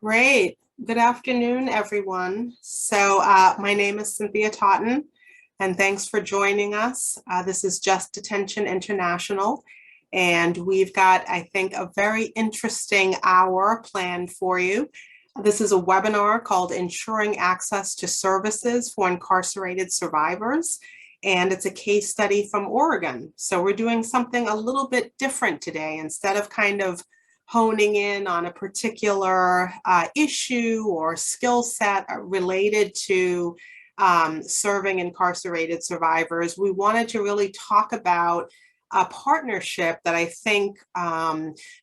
Great. Good afternoon, everyone. My name is Cynthia Totten, and thanks for joining us. This is Just Detention International, and we've got, I think, a very interesting hour planned for you. This is a webinar called Ensuring Access to Services for Incarcerated Survivors, and it's a case study from Oregon. So we're doing something a little bit different today. Instead of kind of honing in on a particular issue or skill set related to serving incarcerated survivors, we wanted to really talk about a partnership that I think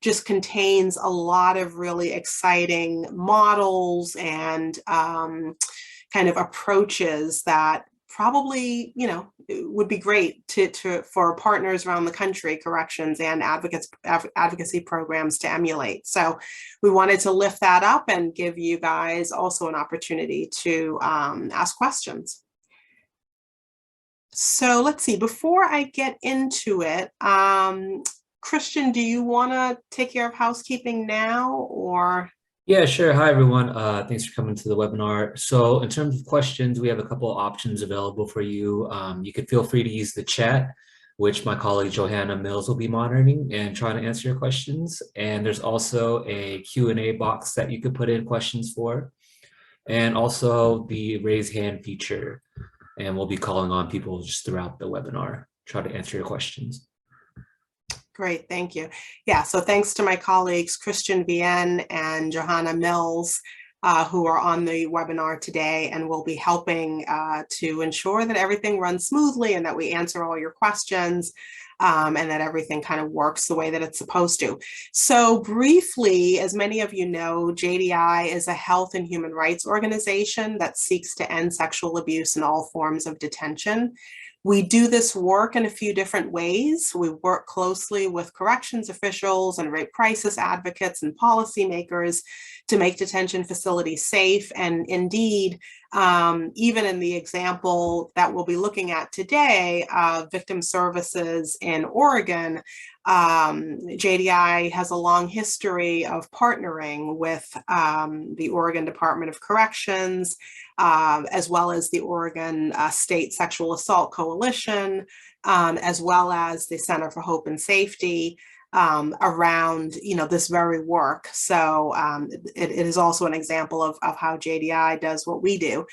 just contains a lot of really exciting models and kind of approaches that probably, would be great for partners around the country, corrections and advocacy programs to emulate. So we wanted to lift that up and give you guys also an opportunity to ask questions. So let's see, before I get into it, Christian, do you want to take care of housekeeping now or? Yeah, sure. Hi, everyone. Thanks for coming to the webinar. So in terms of questions, we have a couple of options available for you. You could feel free to use the chat, which my colleague Johanna Mills will be monitoring and trying to answer your questions. And there's also a Q&A box that you could put in questions for, and also the raise hand feature. And we'll be calling on people just throughout the webinar, try to answer your questions. Great, thank you. Yeah, so thanks to my colleagues, Christian Vienne and Johanna Mills, who are on the webinar today and will be helping to ensure that everything runs smoothly and that we answer all your questions and that everything kind of works the way that it's supposed to. So briefly, as many of you know, JDI is a health and human rights organization that seeks to end sexual abuse in all forms of detention. We do this work in a few different ways. We work closely with corrections officials and rape crisis advocates and policymakers to make detention facilities safe. And indeed, even in the example that we'll be looking at today, victim services in Oregon, JDI has a long history of partnering with the Oregon Department of Corrections, as well as the Oregon State Sexual Assault Coalition, as well as the Center for Hope and Safety around this very work. So it is also an example of how JDI does what we do.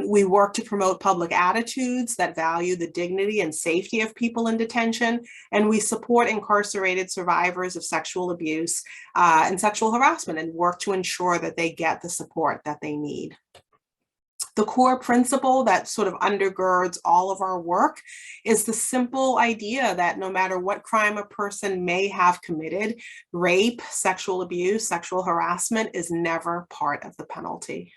We work to promote public attitudes that value the dignity and safety of people in detention, and we support incarcerated survivors of sexual abuse and sexual harassment and work to ensure that they get the support that they need. The core principle that sort of undergirds all of our work is the simple idea that no matter what crime a person may have committed, rape, sexual abuse, sexual harassment is never part of the penalty.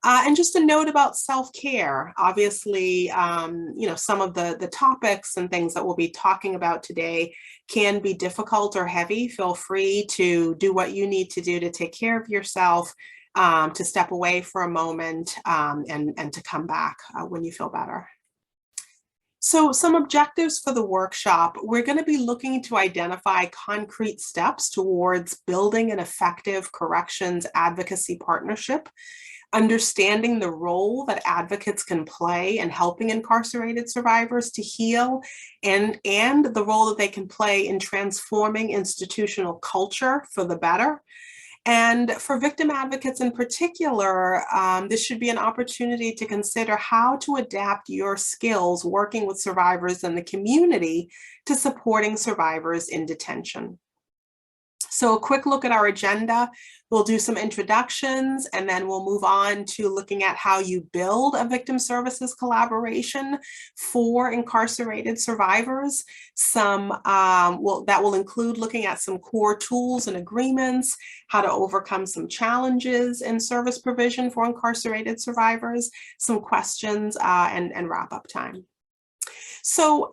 And just a note about self-care. Obviously, some of the topics and things that we'll be talking about today can be difficult or heavy. Feel free to do what you need to do to take care of yourself, to step away for a moment and to come back when you feel better. So some objectives for the workshop: we're going to be looking to identify concrete steps towards building an effective corrections advocacy partnership, understanding the role that advocates can play in helping incarcerated survivors to heal, and the role that they can play in transforming institutional culture for the better. And for victim advocates in particular, this should be an opportunity to consider how to adapt your skills working with survivors in the community to supporting survivors in detention. So a quick look at our agenda. We'll do some introductions, and then we'll move on to looking at how you build a victim services collaboration for incarcerated survivors. That will include looking at some core tools and agreements, how to overcome some challenges in service provision for incarcerated survivors, some questions, and wrap up time. So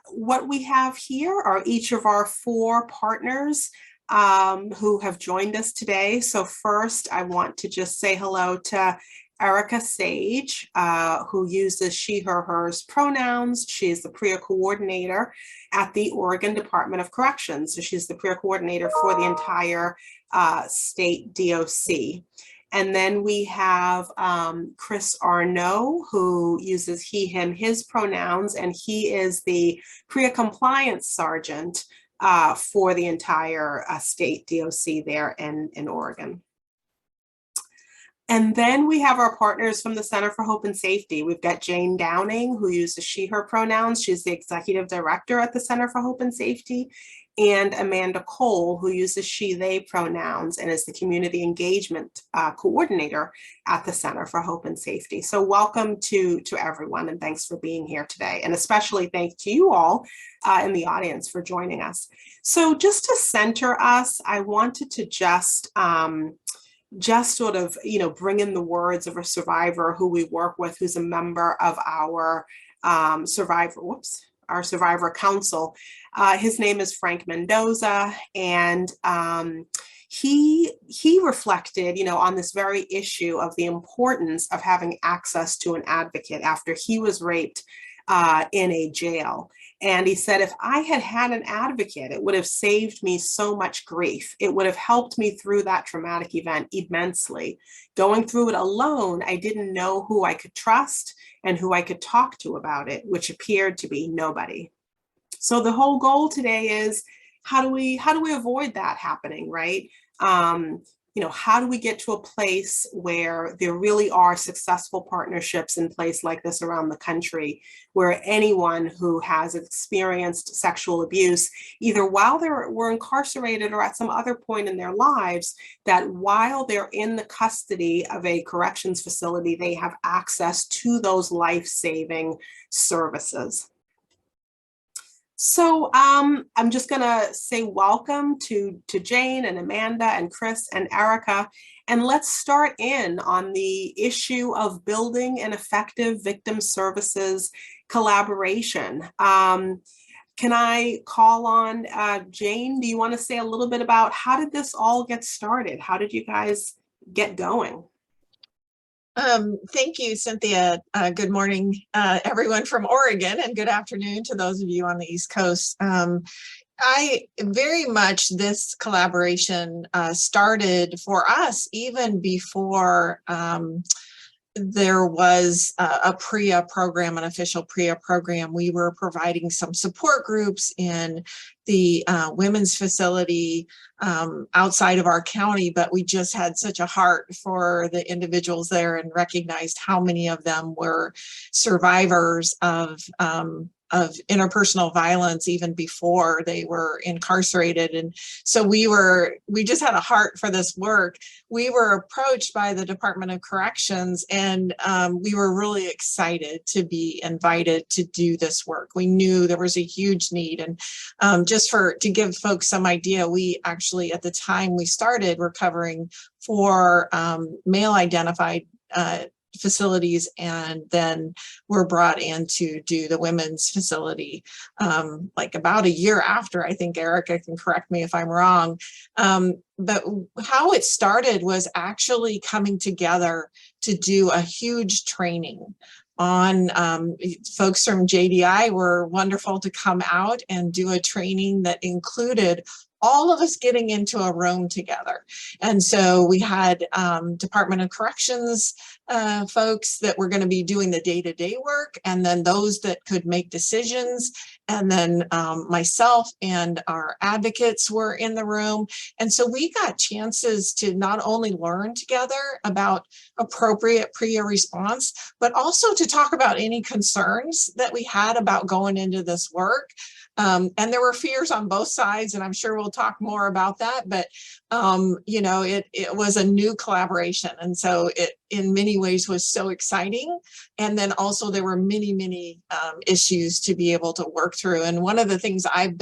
what we have here are each of our 4 partners who have joined us today. So first, I want to just say hello to Erica Sage, who uses she, her, hers pronouns. She's the PREA coordinator at the Oregon Department of Corrections. So she's the PREA coordinator for the entire state DOC. And then we have Chris Arnaud, who uses he, him, his pronouns, and he is the PREA compliance sergeant for the entire state DOC there in Oregon. And then we have our partners from the Center for Hope and Safety. We've got Jane Downing, who uses she, her pronouns. She's the executive director at the Center for Hope and Safety. And Amanda Cole, who uses she, they pronouns and is the community engagement coordinator at the Center for Hope and Safety. So welcome to everyone, and thanks for being here today. And especially thanks to you all in the audience for joining us. So just to center us, I wanted to just sort of, bring in the words of a survivor who we work with, who's a member of our our survivor council. His name is Frank Mendoza, and he reflected, on this very issue of the importance of having access to an advocate after he was raped in a jail. And he said, if I had had an advocate, it would have saved me so much grief. It would have helped me through that traumatic event immensely. Going through it alone, I didn't know who I could trust and who I could talk to about it, which appeared to be nobody. So the whole goal today is how do we avoid that happening, right? How do we get to a place where there really are successful partnerships in place like this around the country, where anyone who has experienced sexual abuse, either while they were incarcerated or at some other point in their lives, that while they're in the custody of a corrections facility, they have access to those life-saving services. So I'm just gonna say welcome to Jane and Amanda and Chris and Erica, and let's start in on the issue of building an effective victim services collaboration. Can I call on Jane? Do you want to say a little bit about how did this all get started? How did you guys get going? Thank you, Cynthia. Good morning, everyone from Oregon, and good afternoon to those of you on the East Coast. I very much, this collaboration started for us even before there was a PREA program, an official PREA program. We were providing some support groups in the women's facility outside of our county, but we just had such a heart for the individuals there and recognized how many of them were survivors of interpersonal violence even before they were incarcerated. And so we just had a heart for this work. We were approached by the Department of Corrections, and we were really excited to be invited to do this work. We knew there was a huge need. And just to give folks some idea, we actually, at the time we started, were covering 4 male identified facilities, and then were brought in to do the women's facility like about a year after. I think Erica can correct me if I'm wrong. But how it started was actually coming together to do a huge training on folks from JDI were wonderful to come out and do a training that included all of us getting into a room together. And so we had Department of Corrections folks that were going to be doing the day-to-day work, and then those that could make decisions. And then myself and our advocates were in the room. And so we got chances to not only learn together about appropriate PREA response, but also to talk about any concerns that we had about going into this work. And there were fears on both sides, and I'm sure we'll talk more about that, but it was a new collaboration. And so it in many ways was so exciting. And then also there were many issues to be able to work through. And one of the things I've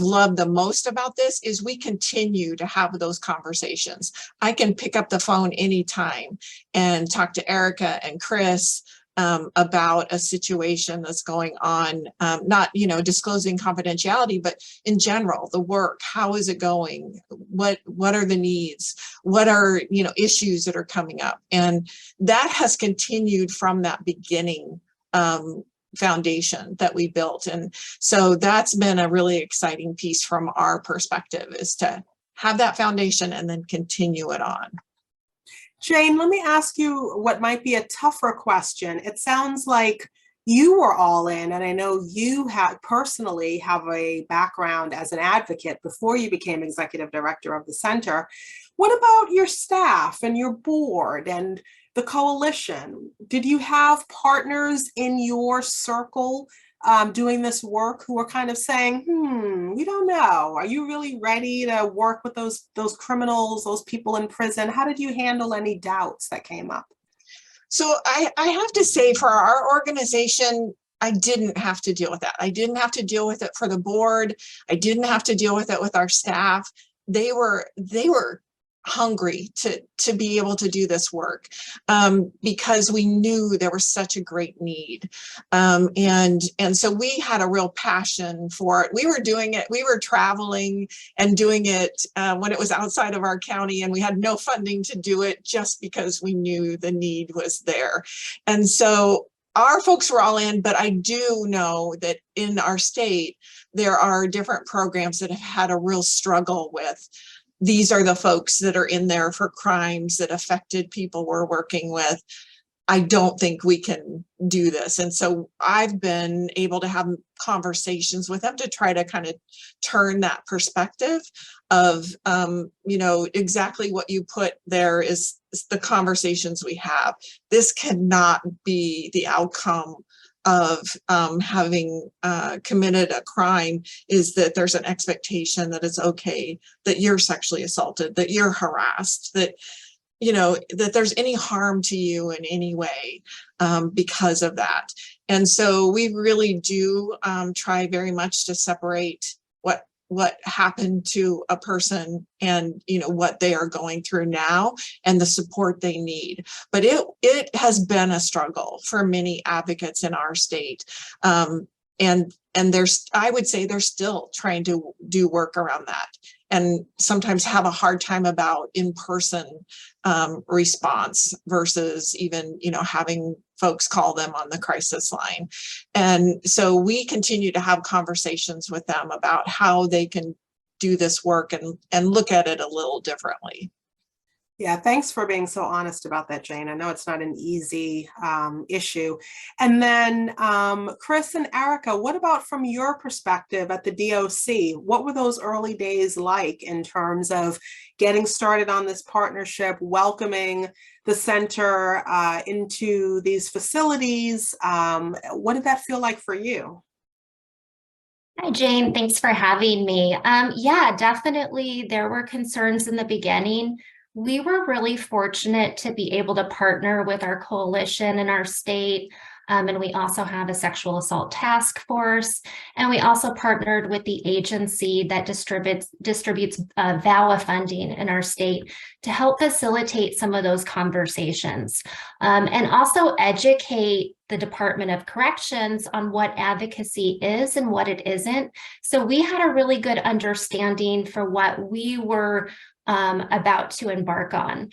loved the most about this is we continue to have those conversations. I can pick up the phone anytime and talk to Erica and Chris about a situation that's going on, not, disclosing confidentiality, but in general, the work, how is it going? What are the needs? What are, issues that are coming up? And that has continued from that beginning foundation that we built. And so that's been a really exciting piece from our perspective, is to have that foundation and then continue it on. Jane, let me ask you what might be a tougher question. It sounds like you were all in, and I know you personally have a background as an advocate before you became executive director of the center. What about your staff and your board and the coalition? Did you have partners in your circle doing this work who are kind of saying, we don't know, are you really ready to work with those criminals, those people in prison? How did you handle any doubts that came up? So I have to say, for our organization, I didn't have to deal with that. I didn't have to deal with it for the board. I didn't have to deal with it with our staff. They were hungry to be able to do this work, because we knew there was such a great need. And so we had a real passion for it. We were doing it, we were traveling and doing it when it was outside of our county, and we had no funding to do it, just because we knew the need was there. And so our folks were all in, but I do know that in our state, there are different programs that have had a real struggle with, these are the folks that are in there for crimes that affected people we're working with. I don't think we can do this. And so I've been able to have conversations with them to try to kind of turn that perspective of, exactly what you put there is the conversations we have. This cannot be the outcome of having committed a crime, is that there's an expectation that it's okay that you're sexually assaulted, that you're harassed, that that there's any harm to you in any way because of that. And so we really do try very much to separate what happened to a person and what they are going through now and the support they need. But it has been a struggle for many advocates in our state. And I would say they're still trying to do work around that, and sometimes have a hard time about in-person response versus even, having folks call them on the crisis line. And so we continue to have conversations with them about how they can do this work and look at it a little differently. Yeah, thanks for being so honest about that, Jane. I know it's not an easy issue. And then Chris and Erica, what about from your perspective at the DOC? What were those early days like in terms of getting started on this partnership, welcoming the center into these facilities? What did that feel like for you? Hi, Jane. Thanks for having me. Yeah, definitely there were concerns in the beginning. We were really fortunate to be able to partner with our coalition in our state. And we also have a sexual assault task force. And we also partnered with the agency that distributes VAWA funding in our state to help facilitate some of those conversations, and also educate the Department of Corrections on what advocacy is and what it isn't. So we had a really good understanding for what we were about to embark on.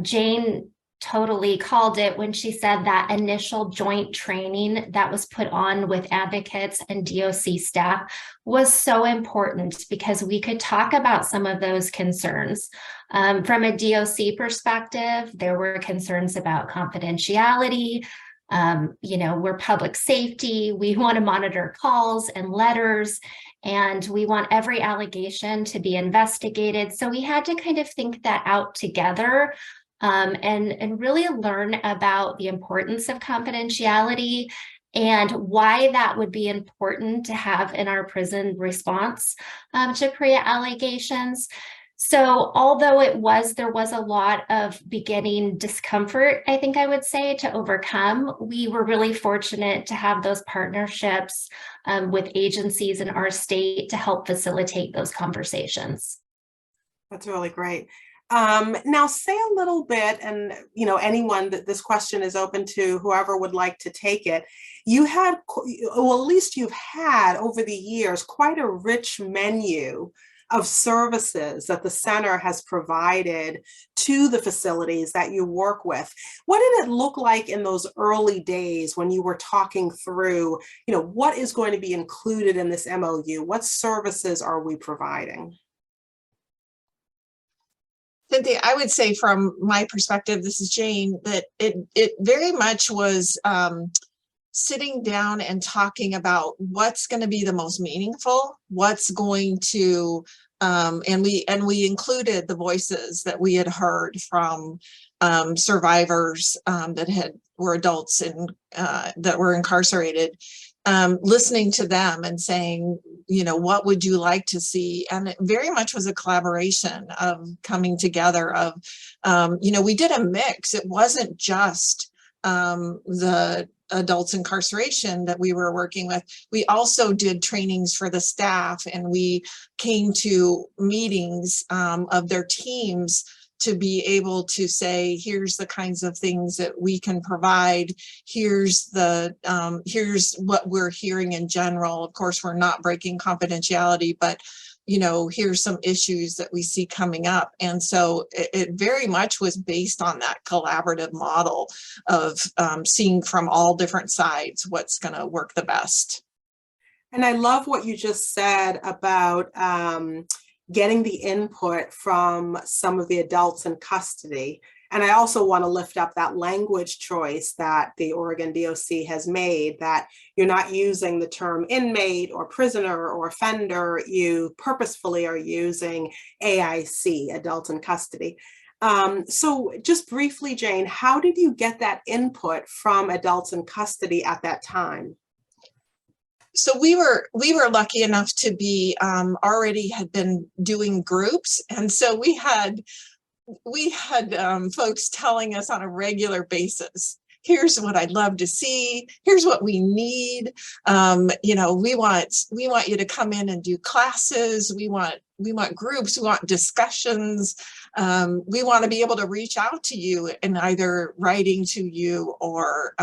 Jane totally called it when she said that initial joint training that was put on with advocates and DOC staff was so important, because we could talk about some of those concerns. From a DOC perspective, there were concerns about confidentiality. We're public safety. We want to monitor calls and letters, and we want every allegation to be investigated. So we had to kind of think that out together, and really learn about the importance of confidentiality and why that would be important to have in our prison response to PREA allegations. So although there was a lot of beginning discomfort, I think I would say, to overcome, we were really fortunate to have those partnerships with agencies in our state to help facilitate those conversations. That's really great. Now say a little bit, and anyone that this question is open to, whoever would like to take it. You had, well, at least you've had over the years quite a rich menu of services that the center has provided to the facilities that you work with. What did it look like in those early days when you were talking through, what is going to be included in this MOU? What services are we providing? Cynthia, I would say from my perspective, this is Jane, that it very much was sitting down and talking about what's going to be the most meaningful, what's going to, and we included the voices that we had heard from survivors that were adults and that were incarcerated, listening to them and saying, what would you like to see? And it very much was a collaboration of coming together of, we did a mix. It wasn't just the adults incarceration that we were working with. We also did trainings for the staff, and we came to meetings of their teams to be able to say, here's the kinds of things that we can provide. Here's what we're hearing in general. Of course, we're not breaking confidentiality, but here's some issues that we see coming up. And so it very much was based on that collaborative model of seeing from all different sides what's going to work the best. And I love what you just said about getting the input from some of the adults in custody. And I also want to lift up that language choice that the Oregon DOC has made, that you're not using the term inmate or prisoner or offender. You purposefully are using AIC, adult in custody. So just briefly, Jane, how did you get that input from adults in custody at that time? So we were lucky enough to be already had been doing groups, and so we had folks telling us on a regular basis, here's what I'd love to see, here's what we need. We want you to come in and do classes. We want groups, we want discussions. We want to be able to reach out to you and either writing to you or,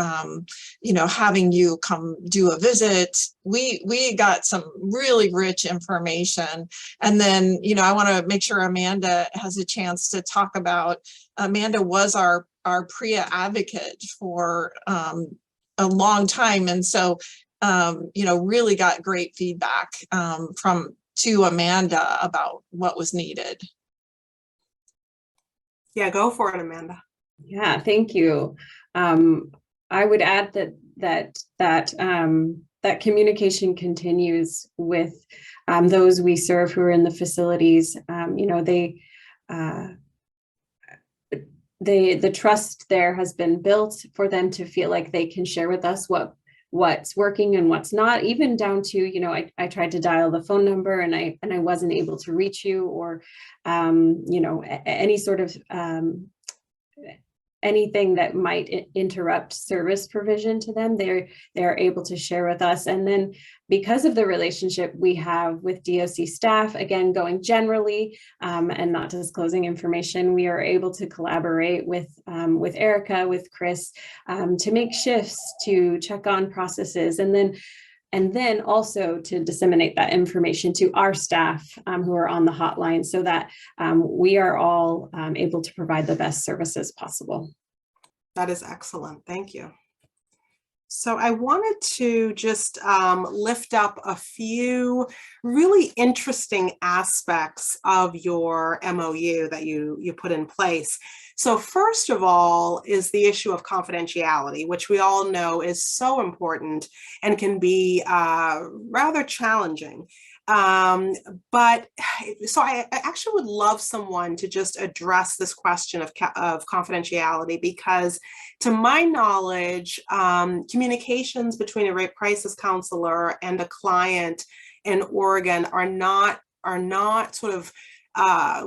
having you come do a visit. We got some really rich information. And then, I want to make sure Amanda has a chance to talk about, Amanda was our PREA advocate for a long time. And so, really got great feedback to Amanda about what was needed. Yeah, go for it, Amanda. Yeah, thank you. I would add that communication continues with those we serve who are in the facilities. The trust there has been built for them to feel like they can share with us what's working and what's not, even down to, I tried to dial the phone number and I wasn't able to reach you, or, any sort of anything that might interrupt service provision to them, they're able to share with us. And then because of the relationship we have with DOC staff, again, going generally and not disclosing information, we are able to collaborate with Erica, with Chris, to make shifts, to check on processes, and then also to disseminate that information to our staff who are on the hotline, so that we are all able to provide the best services possible. That is excellent. Thank you. So I wanted to just lift up a few really interesting aspects of your MOU that you put in place. So first of all is the issue of confidentiality, which we all know is so important and can be rather challenging. But so I actually would love someone to just address this question of confidentiality, because to my knowledge, communications between a rape crisis counselor and a client in Oregon are not sort of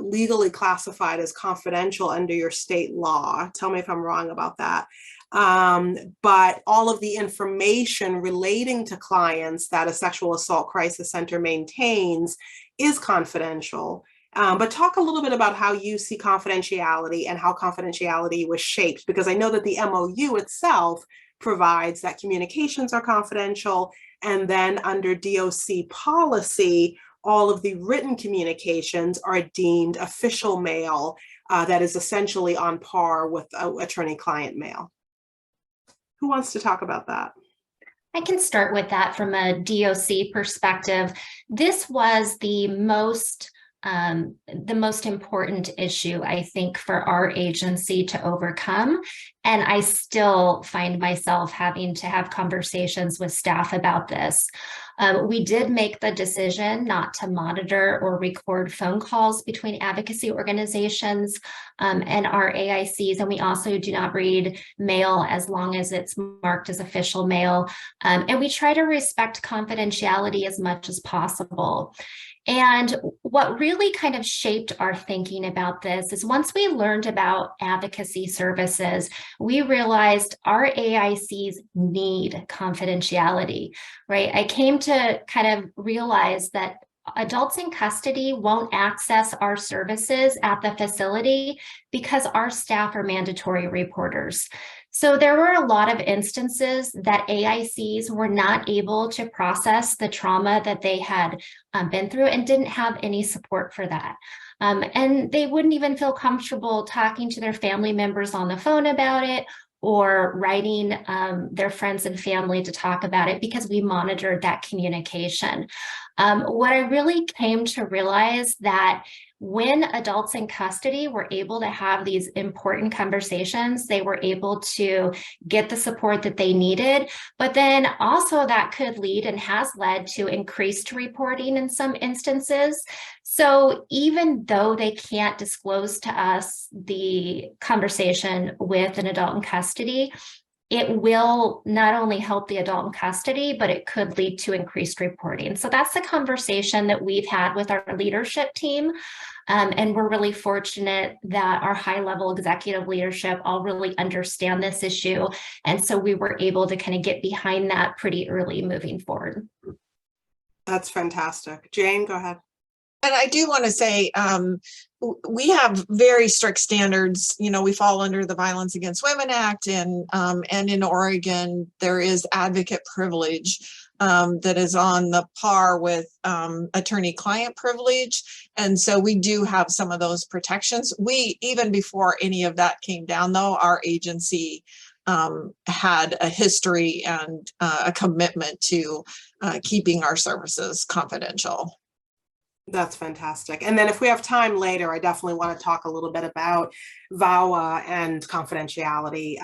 legally classified as confidential under your state law. Tell me if I'm wrong about that. But all of the information relating to clients that a sexual assault crisis center maintains is confidential. But talk a little bit about how you see confidentiality and how confidentiality was shaped, because I know that the MOU itself provides that communications are confidential, and then under DOC policy, all of the written communications are deemed official mail that is essentially on par with attorney-client mail. Who wants to talk about that? I can start with that from a DOC perspective. This was the most important issue, I think, for our agency to overcome. And I still find myself having to have conversations with staff about this. We did make the decision not to monitor or record phone calls between advocacy organizations and our AICs, and we also do not read mail as long as it's marked as official mail. And we try to respect confidentiality as much as possible. And what really kind of shaped our thinking about this is once we learned about advocacy services, we realized our AICs need confidentiality, right? I came to kind of realize that adults in custody won't access our services at the facility because our staff are mandatory reporters. So there were a lot of instances that AICs were not able to process the trauma that they had been through and didn't have any support for that. And they wouldn't even feel comfortable talking to their family members on the phone about it or writing their friends and family to talk about it because we monitored that communication. What I really came to realize that when adults in custody were able to have these important conversations, they were able to get the support that they needed, but then also that could lead and has led to increased reporting in some instances. So even though they can't disclose to us the conversation with an adult in custody, it will not only help the adult in custody, but it could lead to increased reporting. So that's the conversation that we've had with our leadership team. And we're really fortunate that our high-level executive leadership all really understand this issue. And so we were able to kind of get behind that pretty early moving forward. That's fantastic. Jane, go ahead. And I do want to say, we have very strict standards. You know, we fall under the Violence Against Women Act, and in Oregon, there is advocate privilege that is on the par with attorney-client privilege. And so we do have some of those protections. We, even before any of that came down, though, our agency had a history and a commitment to keeping our services confidential. That's fantastic. And then if we have time later, I definitely want to talk a little bit about VAWA and confidentiality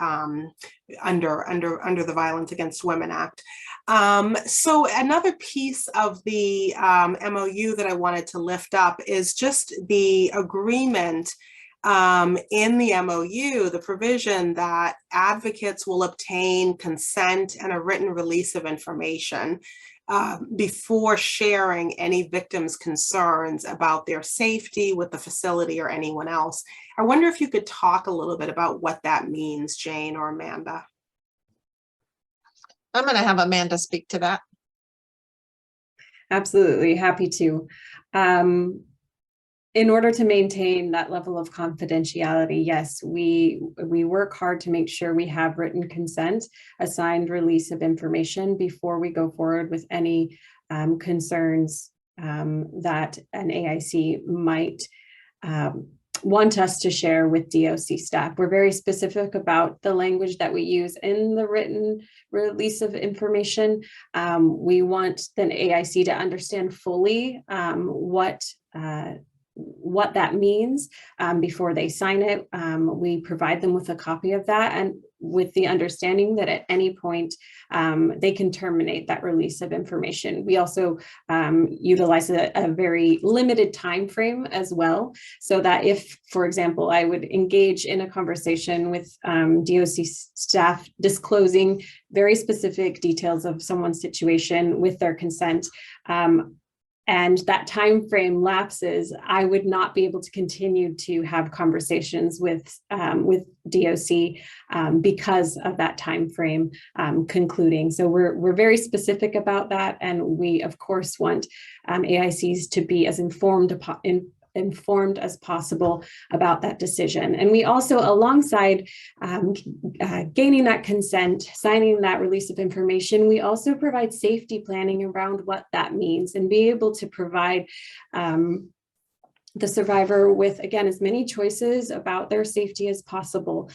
under the Violence Against Women Act. So another piece of the MOU that I wanted to lift up is just the agreement in the MOU, the provision that advocates will obtain consent and a written release of information before sharing any victims' concerns about their safety with the facility or anyone else. I wonder if you could talk a little bit about what that means, Jane or Amanda. I'm going to have Amanda speak to that. Absolutely, happy to. In order to maintain that level of confidentiality, yes, we work hard to make sure we have written consent, a signed release of information before we go forward with any concerns that an AIC might want us to share with DOC staff. We're very specific about the language that we use in the written release of information. We want the AIC to understand fully what that means before they sign it. We provide them with a copy of that, and with the understanding that at any point they can terminate that release of information. We also utilize a very limited time frame as well, so that if, for example, I would engage in a conversation with DOC staff disclosing very specific details of someone's situation with their consent, and that time frame lapses, I would not be able to continue to have conversations with DOC because of that time frame concluding. So we're very specific about that, and we of course want AICs to be as informed informed as possible about that decision. And we also, alongside gaining that consent, signing that release of information, we also provide safety planning around what that means and be able to provide the survivor with, again, as many choices about their safety as possible.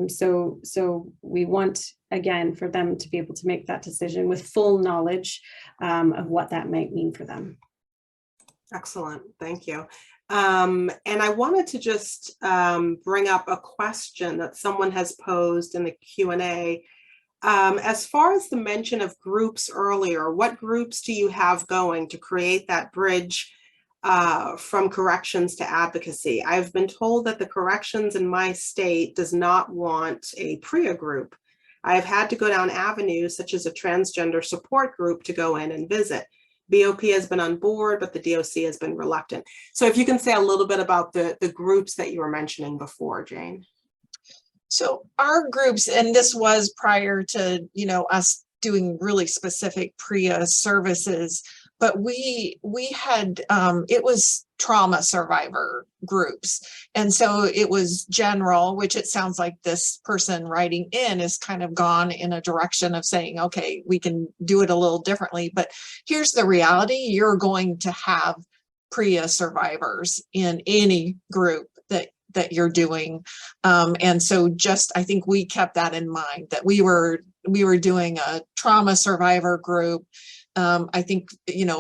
So we want, again, for them to be able to make that decision with full knowledge of what that might mean for them. Excellent, thank you. And I wanted to just bring up a question that someone has posed in the Q&A. As far as the mention of groups earlier, what groups do you have going to create that bridge from corrections to advocacy? I've been told that the corrections in my state does not want a PREA group. I've had to go down avenues such as a transgender support group to go in and visit. BOP has been on board, but the DOC has been reluctant. So if you can say a little bit about the groups that you were mentioning before, Jane. So our groups, and this was prior to, us doing really specific PREA services, but we had, it was trauma survivor groups. And so it was general, which it sounds like this person writing in is kind of gone in a direction of saying, okay, we can do it a little differently. But here's the reality: you're going to have PREA survivors in any group that you're doing. And so I think we kept that in mind, that we were doing a trauma survivor group. I think,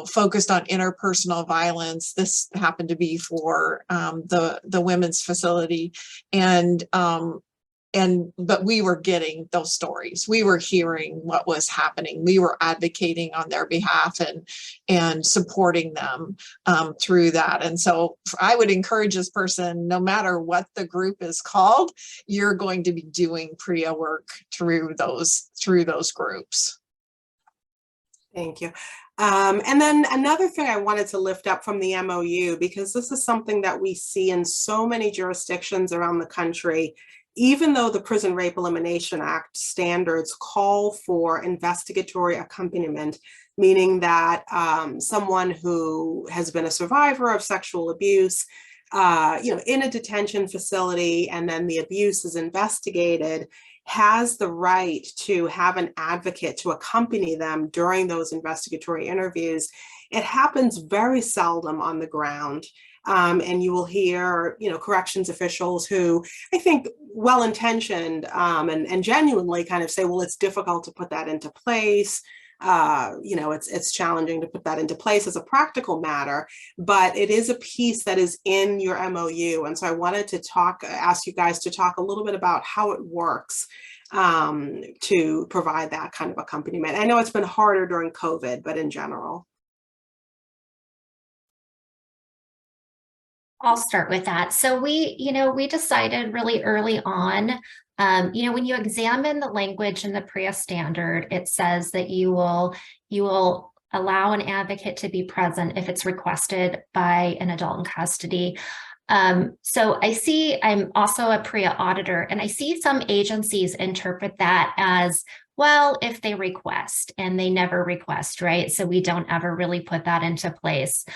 focused on interpersonal violence. This happened to be for the women's facility. But we were getting those stories. We were hearing what was happening. We were advocating on their behalf and supporting them through that. And so I would encourage this person, no matter what the group is called, you're going to be doing PREA work through those groups. Thank you. And then another thing I wanted to lift up from the MOU, because this is something that we see in so many jurisdictions around the country, even though the Prison Rape Elimination Act standards call for investigatory accompaniment, meaning that someone who has been a survivor of sexual abuse, in a detention facility, and then the abuse is investigated, has the right to have an advocate to accompany them during those investigatory interviews. It happens very seldom on the ground. And you will hear, corrections officials who I think well-intentioned and genuinely kind of say, well, it's difficult to put that into place. It's challenging to put that into place as a practical matter, but it is a piece that is in your MOU. And so I wanted to ask you guys to talk a little bit about how it works to provide that kind of accompaniment. I know it's been harder during COVID, but in general. I'll start with that. So we decided really early on, when you examine the language in the PREA standard, it says that you will allow an advocate to be present if it's requested by an adult in custody. So I'm also a PREA auditor, and I see some agencies interpret that as, well, if they request, and they never request, right? So we don't ever really put that into place.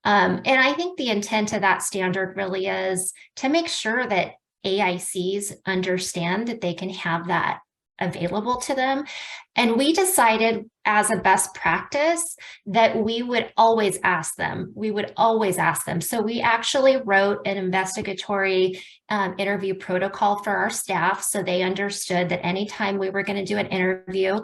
And I think the intent of that standard really is to make sure that AICs understand that they can have that available to them. And we decided as a best practice that we would always ask them. So we actually wrote an investigatory interview protocol for our staff, so they understood that anytime we were going to do an interview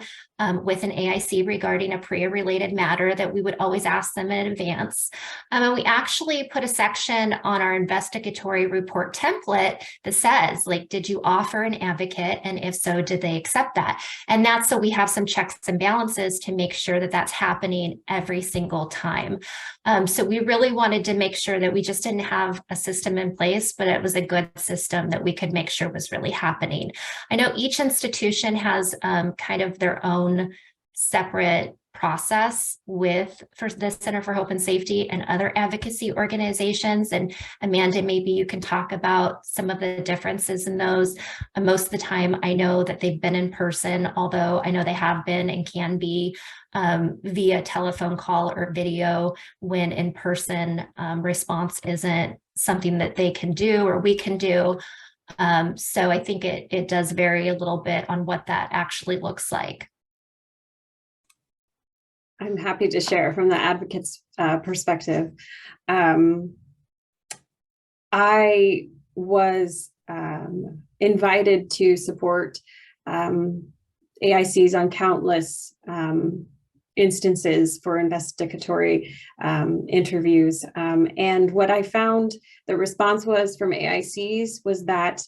with an AIC regarding a PREA-related matter, that we would always ask them in advance. And we actually put a section on our investigatory report template that says, did you offer an advocate? And if so, did they accept that? And that's so we have some checks and balances to make sure that that's happening every single time. So we really wanted to make sure that we just didn't have a system in place, but it was a good system that we could make sure was really happening. I know each institution has kind of their own separate process for the Center for Hope and Safety and other advocacy organizations. And Amanda, maybe you can talk about some of the differences in those. Most of the time, I know that they've been in person, although I know they have been and can be via telephone call or video when in-person response isn't something that they can do or we can do. So I think it does vary a little bit on what that actually looks like. I'm happy to share from the advocate's perspective. I was invited to support AICs on countless instances for investigatory interviews. And what I found the response was from AICs was that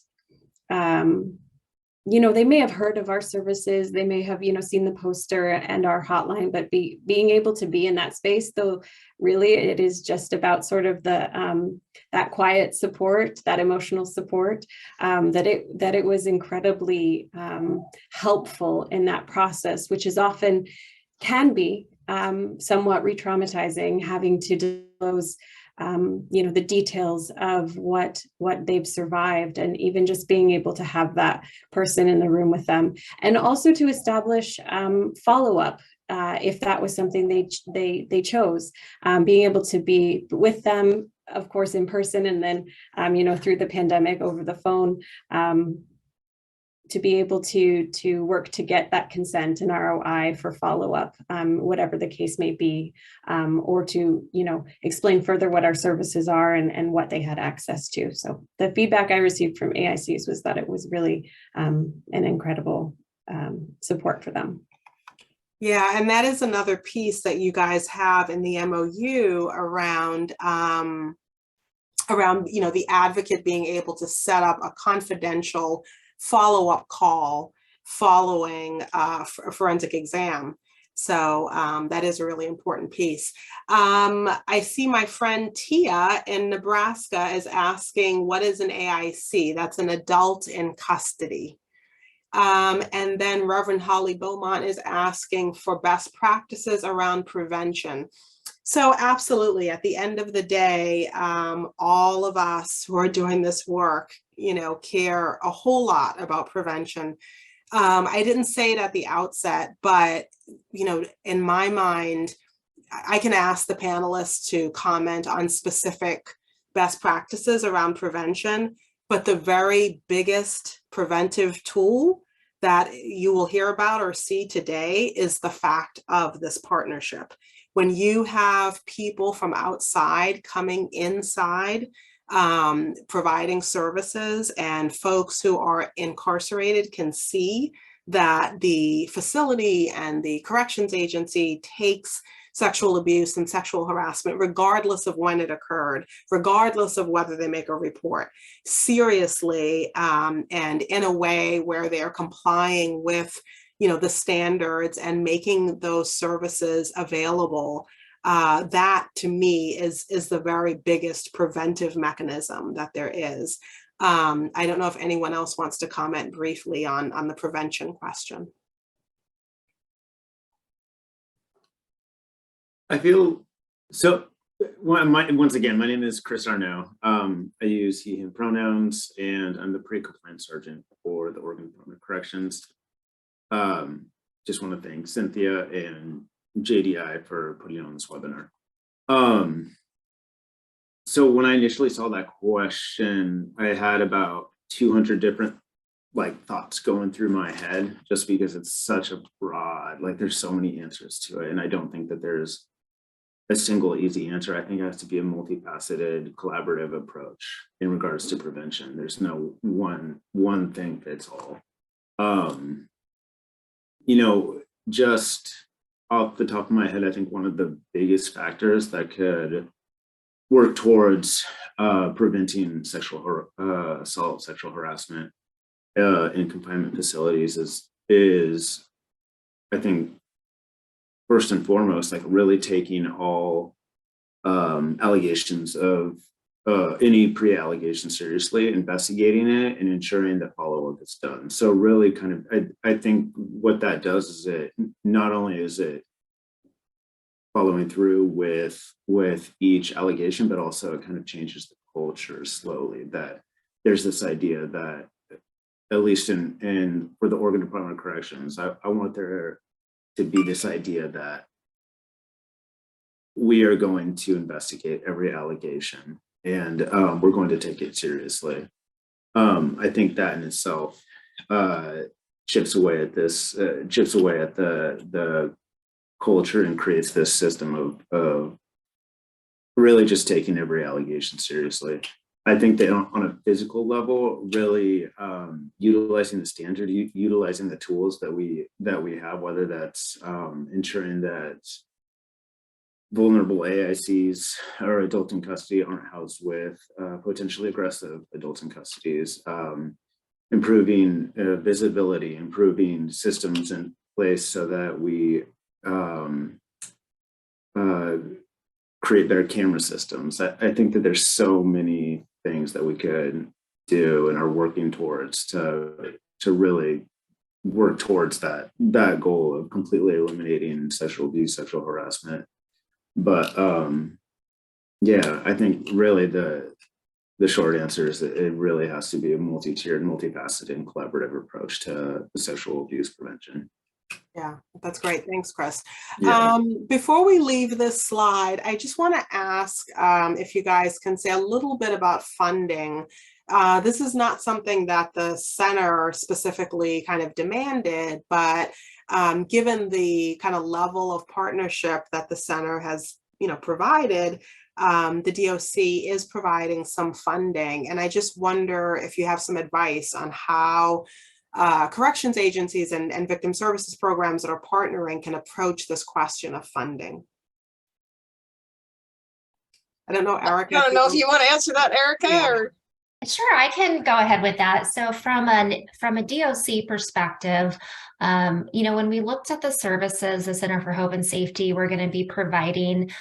they may have heard of our services, they may have, seen the poster and our hotline, but being able to be in that space, though, really it is just about sort of the that quiet support, that emotional support, that it was incredibly helpful in that process, which is often can be somewhat re-traumatizing, having to disclose the details of what they've survived, and even just being able to have that person in the room with them, and also to establish follow-up if that was something they chose, being able to be with them, of course, in person, and then through the pandemic over the phone, to be able to work to get that consent and ROI for follow-up, whatever the case may be, or to, explain further what our services are and what they had access to. So the feedback I received from AICs was that it was really an incredible support for them. Yeah, and that is another piece that you guys have in the MOU around the advocate being able to set up a confidential follow-up call following a forensic exam. So that is a really important piece. I see my friend Tia in Nebraska is asking, what is an AIC? That's an adult in custody. And then Reverend Holly Beaumont is asking for best practices around prevention. So absolutely, at the end of the day, all of us who are doing this work, care a whole lot about prevention. I didn't say it at the outset, but, in my mind, I can ask the panelists to comment on specific best practices around prevention, but the very biggest preventive tool that you will hear about or see today is the fact of this partnership. When you have people from outside coming inside, providing services, and folks who are incarcerated can see that the facility and the corrections agency takes sexual abuse and sexual harassment, regardless of when it occurred, regardless of whether they make a report, seriously, and in a way where they're complying with the standards and making those services available. That to me is the very biggest preventive mechanism that there is. I don't know if anyone else wants to comment briefly on the prevention question. I feel so. Once again, my name is Chris Arnaud. I use he, him pronouns, and I'm the pre-compliance sergeant for the Oregon Department of Corrections. Just want to thank Cynthia and JDI for putting on this webinar. So when I initially saw that question, I had about 200 different thoughts going through my head, just because it's such a broad, there's so many answers to it. And I don't think that there's a single easy answer. I think it has to be a multifaceted, collaborative approach in regards to prevention. There's no one thing fits all. Just off the top of my head, I think one of the biggest factors that could work towards preventing sexual assault, sexual harassment in confinement facilities is I think, first and foremost, really taking all allegations of any pre-allegation seriously, investigating it, and ensuring that follow-up is done. So really I think what that does is it not only is it following through with each allegation, but also it kind of changes the culture slowly, that there's this idea that, at least in for the Oregon Department of Corrections, I want there to be this idea that we are going to investigate every allegation, and we're going to take it seriously. I think that in itself chips away at the culture and creates this system of really just taking every allegation seriously. I think that on a physical level, really utilizing the standard, utilizing the tools that we have, whether that's ensuring that vulnerable AICs or adult in custody aren't housed with potentially aggressive adults in custodies, improving visibility, improving systems in place so that we create better camera systems. I think that there's so many things that we could do and are working towards to really work towards that goal of completely eliminating sexual abuse, sexual harassment. But yeah, I think really the short answer is that it really has to be a multi-tiered, multifaceted, and collaborative approach to sexual abuse prevention. Yeah, that's great. Thanks, Chris. Yeah. Before we leave this slide, I just want to ask if you guys can say a little bit about funding. This is not something that the center specifically kind of demanded, but given the kind of level of partnership that the center has, provided, the DOC is providing some funding. And I just wonder if you have some advice on how corrections agencies and victim services programs that are partnering can approach this question of funding. I don't know, Erica. I don't know if you want to answer that, Erica, Yeah. or Sure, I can go ahead with that. So from a DOC perspective, when we looked at the services, the Center for Hope and Safety, we're going to be providing,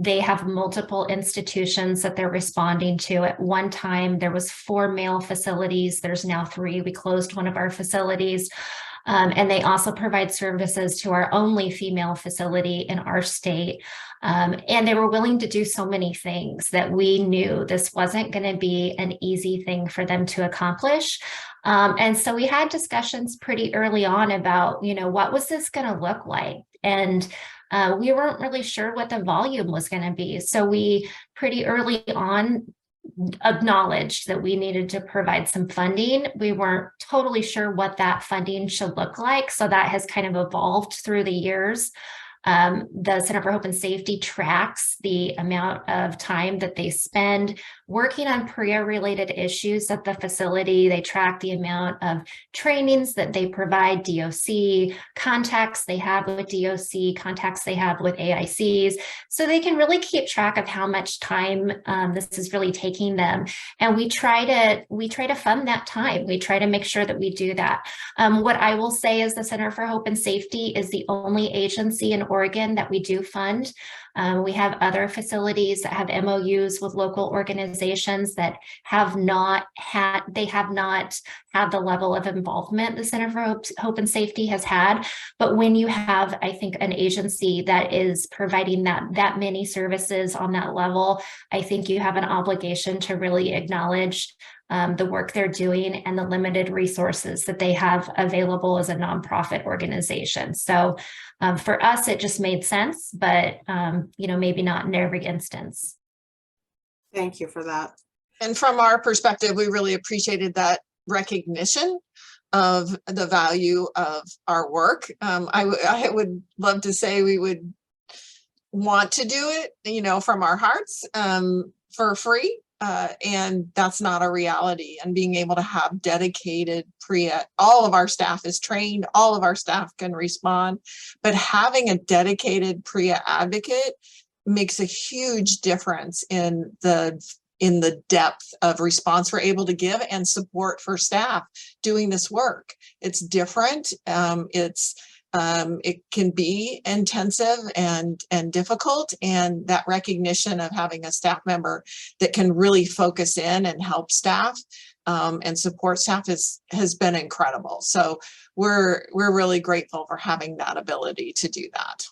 they have multiple institutions that they're responding to. At one time, there was 4 male facilities. There's now 3. We closed one of our facilities. And they also provide services to our only female facility in our state. And they were willing to do so many things that we knew this wasn't going to be an easy thing for them to accomplish. And so we had discussions pretty early on about, what was this going to look like? And we weren't really sure what the volume was going to be. So we pretty early on acknowledged that we needed to provide some funding. We weren't totally sure what that funding should look like. So that has kind of evolved through the years. The Center for Hope and Safety tracks the amount of time that they spend working on PREA-related issues at the facility. They track the amount of trainings that they provide, DOC, contacts they have with DOC, contacts they have with AICs, so they can really keep track of how much time this is really taking them. And we try to fund that time. We try to make sure that we do that. What I will say is the Center for Hope and Safety is the only agency in Oregon that we do fund. We have other facilities that have MOUs with local organizations that have not had the level of involvement the Center for Hope and Safety has had. But when you have, I think, an agency that is providing that many services on that level, I think you have an obligation to really acknowledge the work they're doing and the limited resources that they have available as a nonprofit organization. So for us, it just made sense, but maybe not in every instance. Thank you for that. and from our perspective, we really appreciated that recognition of the value of our work. I would love to say we would want to do it, from our hearts for free. And that's not a reality. And being able to have dedicated PREA, all of our staff is trained, all of our staff can respond, but having a dedicated PREA advocate makes a huge difference in the depth of response we're able to give and support for staff doing this work. It's different. It can be intensive and difficult, and that recognition of having a staff member that can really focus in and help staff and support staff has been incredible. So we're really grateful for having that ability to do that.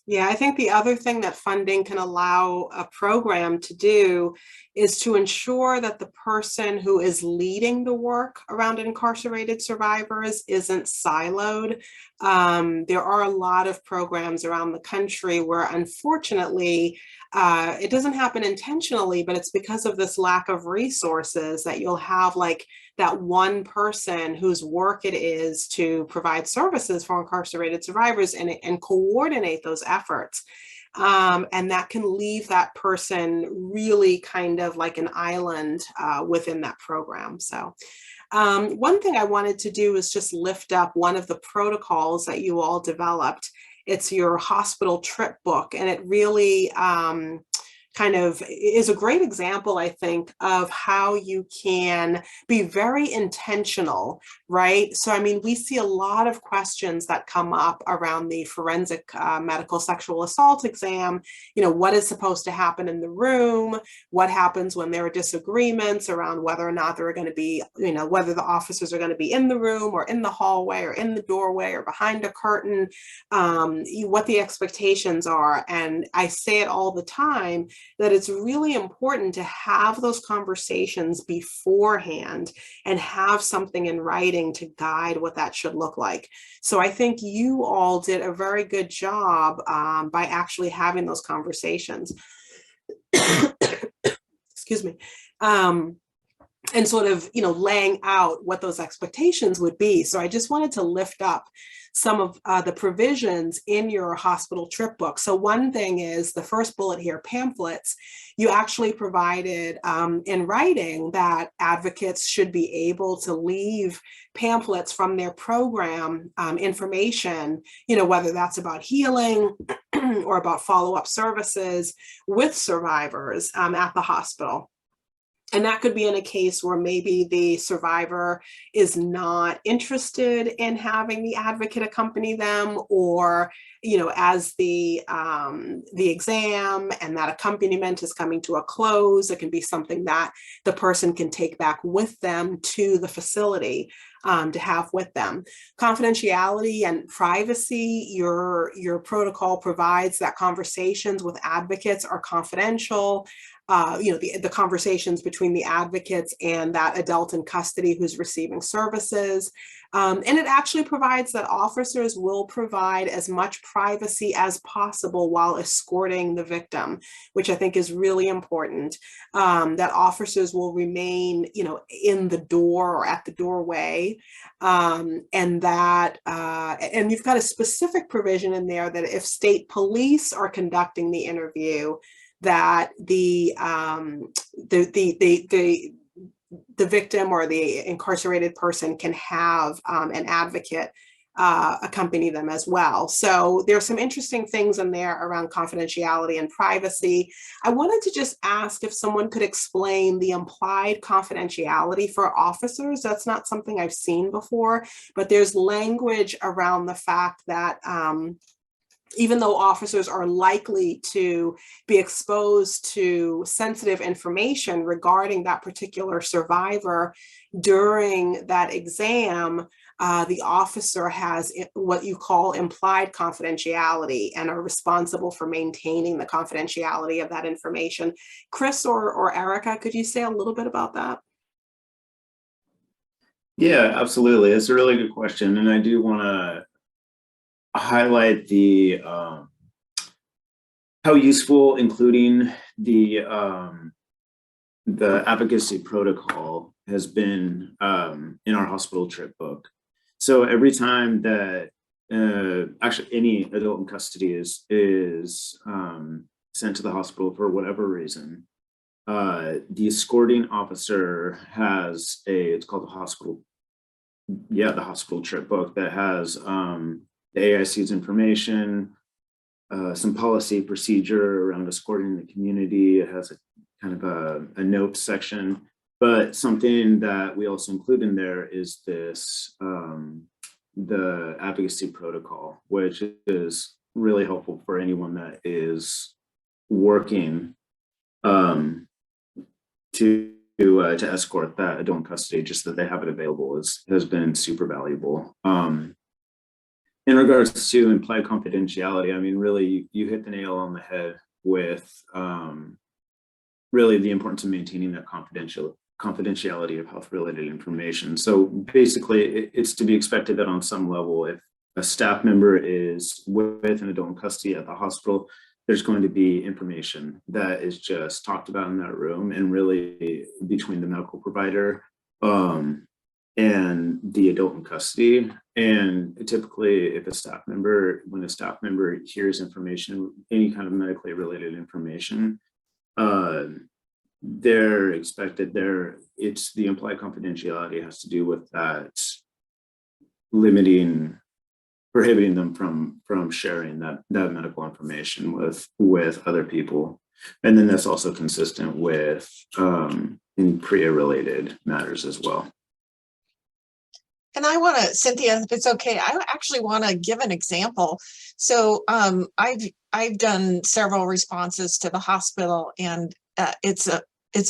Yeah, I think the other thing that funding can allow a program to do is to ensure that the person who is leading the work around incarcerated survivors isn't siloed. There are a lot of programs around the country where, unfortunately, it doesn't happen intentionally, but it's because of this lack of resources that you'll have like that one person whose work it is to provide services for incarcerated survivors and coordinate those efforts. And that can leave that person really kind of like an island within that program. So one thing I wanted to do is just lift up one of the protocols that you all developed. It's your hospital trip book, and it really kind of is a great example, I think, of how you can be very intentional, right? So, I mean, we see a lot of questions that come up around the forensic medical sexual assault exam. You know, what is supposed to happen in the room? What happens when there are disagreements around whether or not there are going to be, you know, whether the officers are going to be in the room or in the hallway or in the doorway or behind a curtain, what the expectations are. And I say it all the time, that it's really important to have those conversations beforehand and have something in writing to guide what that should look like. So I think you all did a very good job by actually having those conversations. Excuse me. And sort of, you know, laying out what those expectations would be. So I just wanted to lift up some of the provisions in your hospital trip book. So one thing is the first bullet here, pamphlets. You actually provided in writing that advocates should be able to leave pamphlets from their program information, you know, whether that's about healing or about follow-up services with survivors at the hospital. And that could be in a case where maybe the survivor is not interested in having the advocate accompany them, or, you know, as the exam and that accompaniment is coming to a close, it can be something that the person can take back with them to the facility to have with them. Confidentiality and privacy, your protocol provides that conversations with advocates are confidential. You know, the conversations between the advocates and that adult in custody who's receiving services. And it actually provides that officers will provide as much privacy as possible while escorting the victim, which I think is really important. That officers will remain, you know, in the door or at the doorway. And that, and you've got a specific provision in there that if state police are conducting the interview, that the victim or the incarcerated person can have an advocate accompany them as well. So there's some interesting things in there around confidentiality and privacy. I wanted to just ask if someone could explain the implied confidentiality for officers. That's not something I've seen before, but there's language around the fact that even though officers are likely to be exposed to sensitive information regarding that particular survivor during that exam, the officer has what you call implied confidentiality and are responsible for maintaining the confidentiality of that information. Chris or Erica, could you say a little bit about that? Yeah, absolutely. It's a really good question. And I do want to highlight the how useful including the advocacy protocol has been in our hospital trip book. So every time that actually any adult in custody is sent to the hospital for whatever reason, the escorting officer has it's called the hospital trip book that has the AIC's information, some policy procedure around escorting the community. It has a kind of a note section, but something that we also include in there is this, the advocacy protocol, which is really helpful for anyone that is working to escort that adult in custody. Just that they have it available has been super valuable. in regards to implied confidentiality, I mean, really, you hit the nail on the head with really the importance of maintaining that confidentiality of health-related information. So basically, it's to be expected that on some level, if a staff member is with an adult in custody at the hospital, there's going to be information that is just talked about in that room, and really between the medical provider and the adult in custody. And typically, if when a staff member hears information, any kind of medically related information, they're expected it's the implied confidentiality has to do with that, prohibiting them from sharing that medical information with other people. And then that's also consistent with in PREA related matters as well. And I want to, Cynthia, if it's okay, I actually want to give an example. So I've done several responses to the hospital, and it's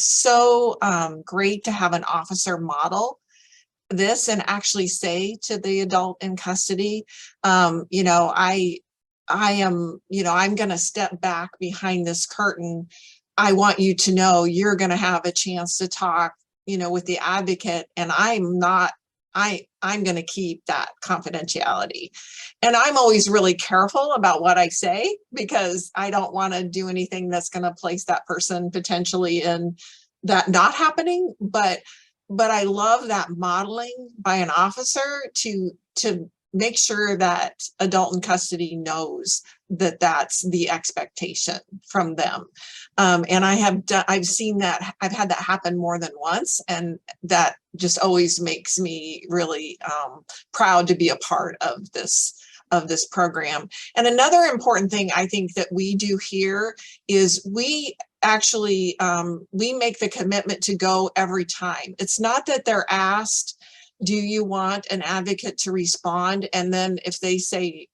so great to have an officer model this and actually say to the adult in custody, you know, I am, you know, I'm going to step back behind this curtain. I want you to know you're going to have a chance to talk, you know, with the advocate, and I'm going to keep that confidentiality. And I'm always really careful about what I say, because I don't want to do anything that's going to place that person potentially in that not happening. But I love that modeling by an officer to make sure that adult in custody knows that that's the expectation from them. And I've seen that, I've had that happen more than once, and that just always makes me really proud to be a part of this program. And another important thing I think that we do here is we actually, we make the commitment to go every time. It's not that they're asked, do you want an advocate to respond? And then if they say,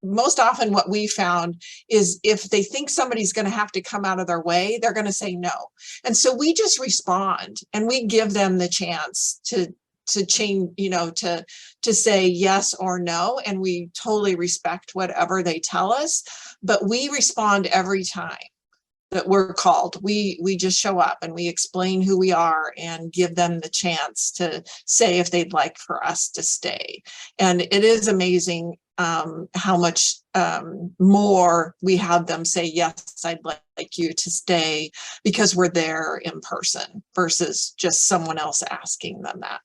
most often what we found is if they think somebody's going to have to come out of their way, they're going to say no. And so we just respond, and we give them the chance to change, you know, to say yes or no. And we totally respect whatever they tell us, but we respond every time that we're called. We just show up and we explain who we are and give them the chance to say if they'd like for us to stay. And it is amazing how much more we have them say, yes, I'd like you to stay, because we're there in person versus just someone else asking them that.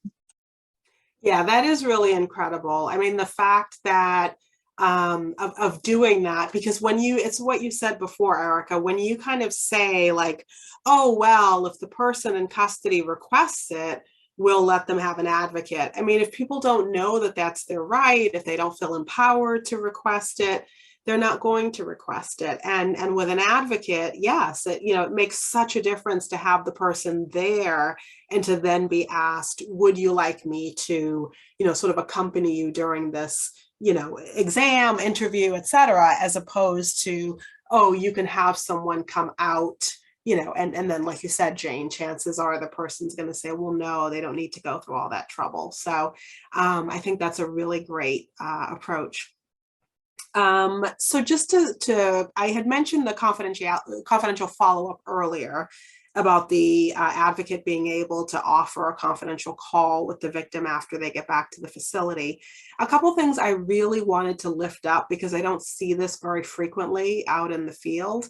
Yeah, that is really incredible. I mean, the fact that of doing that, because it's what you said before, Erica, when you kind of say like, oh, well, if the person in custody requests it, we'll let them have an advocate. I mean, if people don't know that that's their right, if they don't feel empowered to request it, they're not going to request it. And with an advocate, yes, it makes such a difference to have the person there and to then be asked, would you like me to, sort of accompany you during this, exam, interview, et cetera, as opposed to, oh, you can have someone come out, and then, like you said, Jane, chances are the person's going to say, well, no, they don't need to go through all that trouble. So I think that's a really great approach. So just I had mentioned the confidential follow-up earlier about the advocate being able to offer a confidential call with the victim after they get back to the facility. A couple things I really wanted to lift up, because I don't see this very frequently out in the field.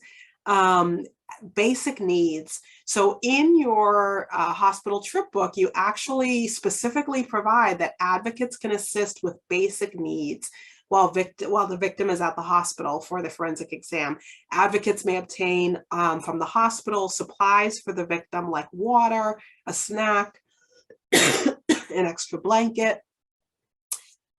Basic needs. So in your hospital trip book, you actually specifically provide that advocates can assist with basic needs while the victim is at the hospital for the forensic exam. Advocates may obtain from the hospital supplies for the victim, like water, a snack, an extra blanket.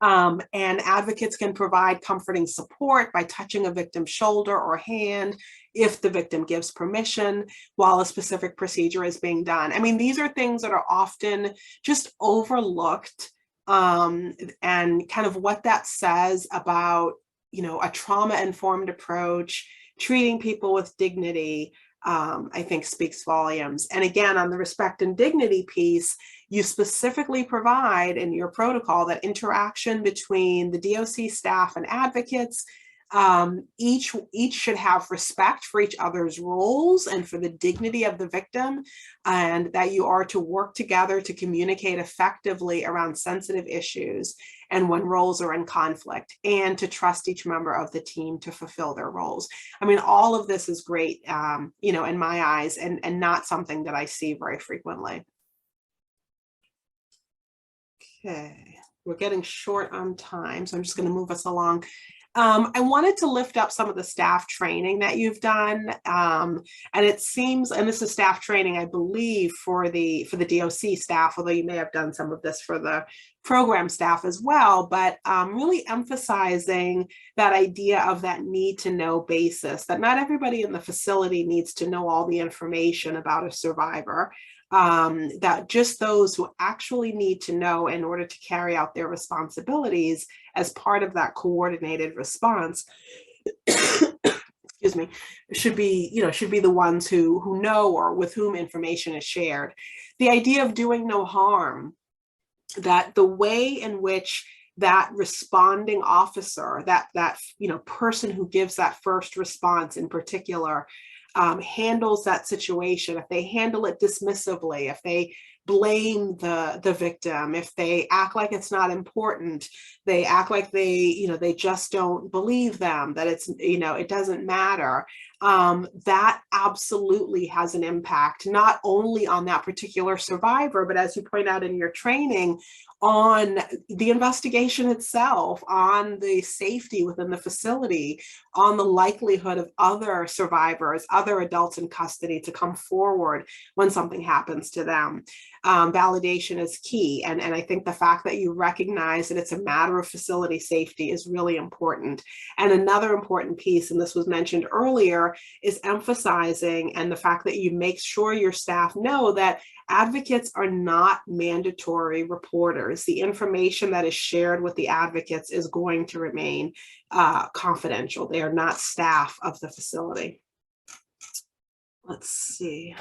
And advocates can provide comforting support by touching a victim's shoulder or hand if the victim gives permission while a specific procedure is being done. I mean, these are things that are often just overlooked, and kind of what that says about, a trauma-informed approach, treating people with dignity, I think speaks volumes. And again, on the respect and dignity piece, you specifically provide in your protocol that interaction between the DOC staff and advocates, each should have respect for each other's roles and for the dignity of the victim, and that you are to work together to communicate effectively around sensitive issues and when roles are in conflict, and to trust each member of the team to fulfill their roles. I mean, all of this is great, you know, in my eyes, and not something that I see very frequently. Okay, we're getting short on time, so I'm just going to move us along. I wanted to lift up some of the staff training that you've done. And it seems, and this is staff training, I believe, for the DOC staff, although you may have done some of this for the program staff as well, but really emphasizing that idea of that need to know basis, that not everybody in the facility needs to know all the information about a survivor. That just those who actually need to know in order to carry out their responsibilities as part of that coordinated response, excuse me, should be the ones who know or with whom information is shared. The idea of doing no harm, that the way in which that responding officer, that person who gives that first response in particular, handles that situation, if they handle it dismissively, if they blame the victim, if they act like it's not important, they act like they just don't believe them, that it's, it doesn't matter, that absolutely has an impact, not only on that particular survivor, but as you point out in your training, on the investigation itself, on the safety within the facility, on the likelihood of other survivors, other adults in custody to come forward when something happens to them. Validation is key. And I think the fact that you recognize that it's a matter of facility safety is really important. And another important piece, and this was mentioned earlier, is emphasizing and the fact that you make sure your staff know that advocates are not mandatory reporters. The information that is shared with the advocates is going to remain confidential. They are not staff of the facility. Let's see.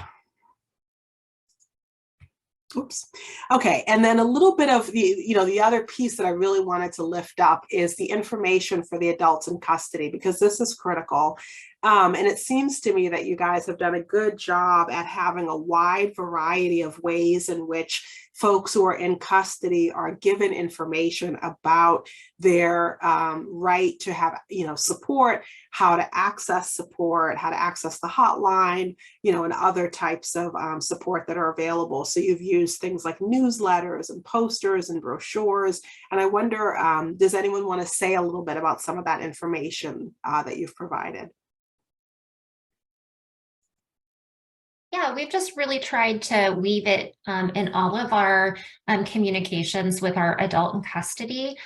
Oops. Okay, and then a little bit of the other piece that I really wanted to lift up is the information for the adults in custody, because this is critical. And it seems to me that you guys have done a good job at having a wide variety of ways in which folks who are in custody are given information about their right to have, support, how to access support, how to access the hotline, and other types of support that are available. So you've used things like newsletters and posters and brochures. And I wonder, does anyone want to say a little bit about some of that information that you've provided? Yeah, we've just really tried to weave it in all of our communications with our adult in custody.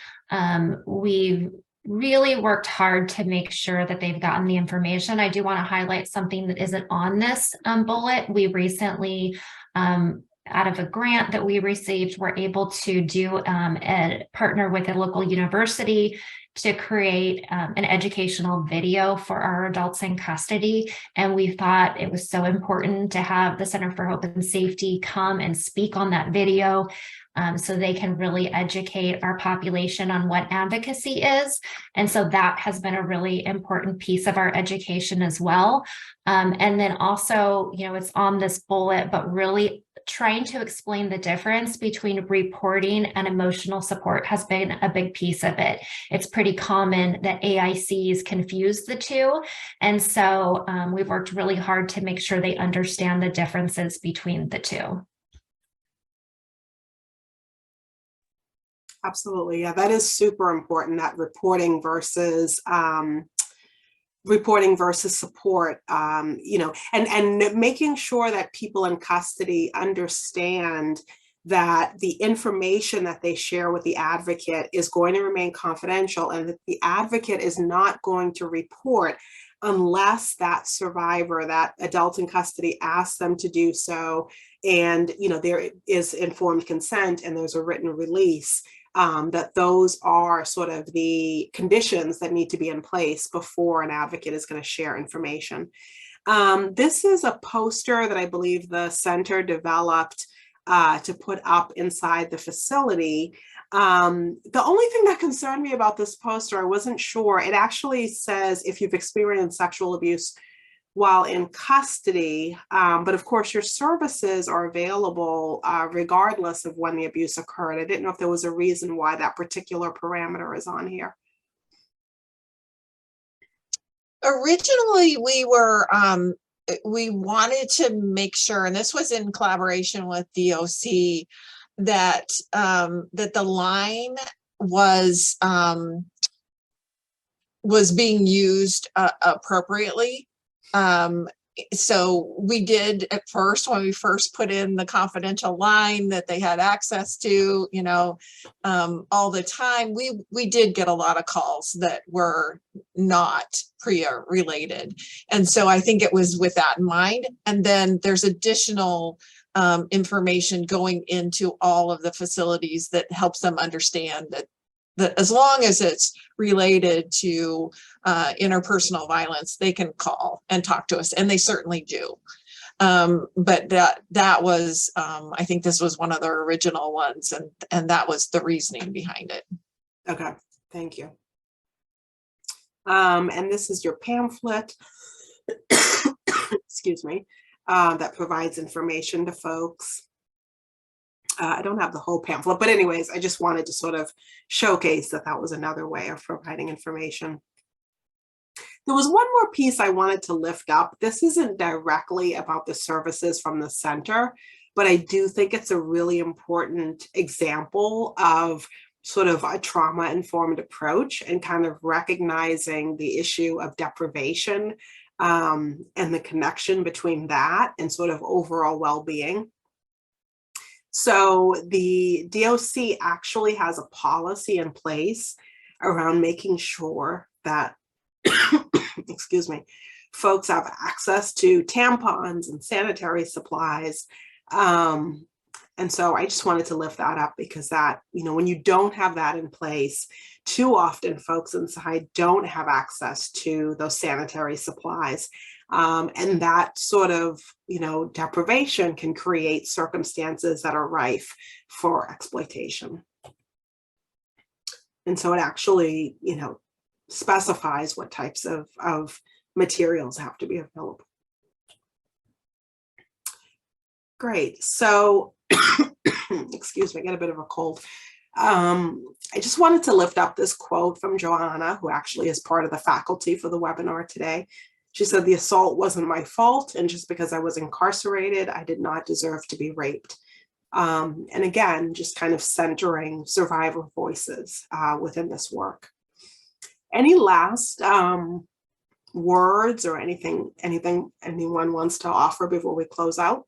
We've really worked hard to make sure that they've gotten the information. I do want to highlight something that isn't on this bullet. We recently, out of a grant that we received, were able to do a partner with a local university to create an educational video for our adults in custody. And we thought it was so important to have the Center for Hope and Safety come and speak on that video so they can really educate our population on what advocacy is. And so that has been a really important piece of our education as well. And then also, it's on this bullet, but really trying to explain the difference between reporting and emotional support has been a big piece of it. It's pretty common that AICs confuse the two. And so we've worked really hard to make sure they understand the differences between the two. Absolutely. Yeah, that is super important, that reporting versus support, and making sure that people in custody understand that the information that they share with the advocate is going to remain confidential, and that the advocate is not going to report unless that survivor, that adult in custody, asks them to do so, and there is informed consent and there's a written release. That those are sort of the conditions that need to be in place before an advocate is going to share information. This is a poster that I believe the center developed to put up inside the facility. The only thing that concerned me about this poster, I wasn't sure, it actually says if you've experienced sexual abuse while in custody, but of course your services are available regardless of when the abuse occurred. I didn't know if there was a reason why that particular parameter is on here. Originally, we wanted to make sure, and this was in collaboration with DOC, that that the line was being used appropriately. So we did at first, when we first put in the confidential line that they had access to, you know, all the time, we did get a lot of calls that were not PREA related. And so I think it was with that in mind. And then there's additional information going into all of the facilities that helps them understand that as long as it's related to interpersonal violence, they can call and talk to us, and they certainly do. But that was, I think this was one of the original ones, and that was the reasoning behind it. Okay, thank you. And this is your pamphlet, excuse me, that provides information to folks. I don't have the whole pamphlet, but anyways, I just wanted to sort of showcase that that was another way of providing information. There was one more piece I wanted to lift up. This isn't directly about the services from the center, but I do think it's a really important example of sort of a trauma-informed approach and kind of recognizing the issue of deprivation and the connection between that and sort of overall well-being. So the DOC actually has a policy in place around making sure that, excuse me, folks have access to tampons and sanitary supplies. And so I just wanted to lift that up because that, you know, when you don't have that in place, too often folks inside don't have access to those sanitary supplies. And that sort of, you know, deprivation can create circumstances that are rife for exploitation. And so it actually, you know, specifies what types of materials have to be available. Great. So, excuse me, I got a bit of a cold. I just wanted to lift up this quote from Joanna, who actually is part of the faculty for the webinar today. She said, "The assault wasn't my fault, and just because I was incarcerated, I did not deserve to be raped." And again, just kind of centering survivor voices within this work. Any last words or anything anyone wants to offer before we close out?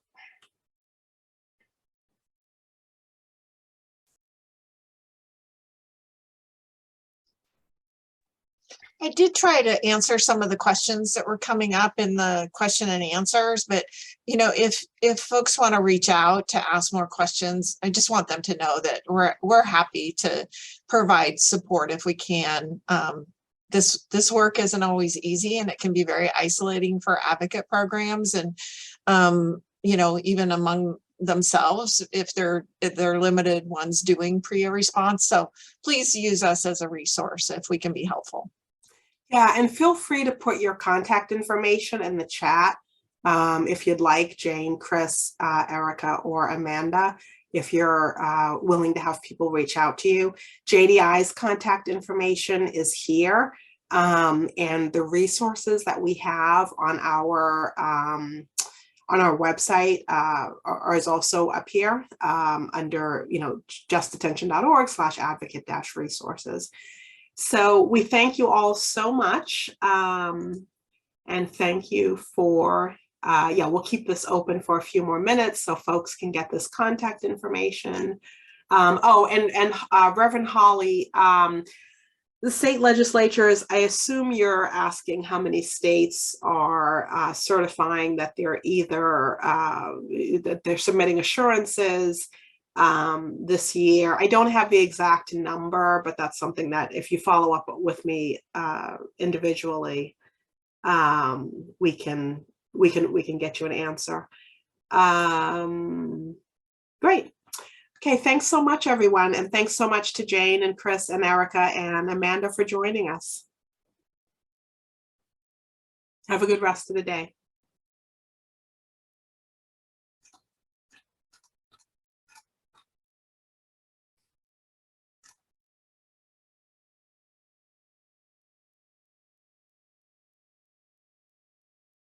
I did try to answer some of the questions that were coming up in the question and answers, but you know, if folks want to reach out to ask more questions, I just want them to know that we're happy to provide support if we can. This work isn't always easy, and it can be very isolating for advocate programs, and you know, even among themselves if they're limited ones doing PREA response. So please use us as a resource if we can be helpful. Yeah, and feel free to put your contact information in the chat if you'd like, Jane, Chris, Erica, or Amanda, if you're willing to have people reach out to you. JDI's contact information is here, and the resources that we have on our website is also up here under, you know, justdetention.org/advocate-resources. So we thank you all so much, and thank you for, yeah, we'll keep this open for a few more minutes so folks can get this contact information. Oh, and Reverend Holly, the state legislatures, I assume you're asking how many states are certifying that they're either, that they're submitting assurances this year. I don't have the exact number, but that's something that if you follow up with me individually, we can we can get you an answer. Great. Okay, thanks so much, everyone. And thanks so much to Jane and Chris and Erica and Amanda for joining us. Have a good rest of the day.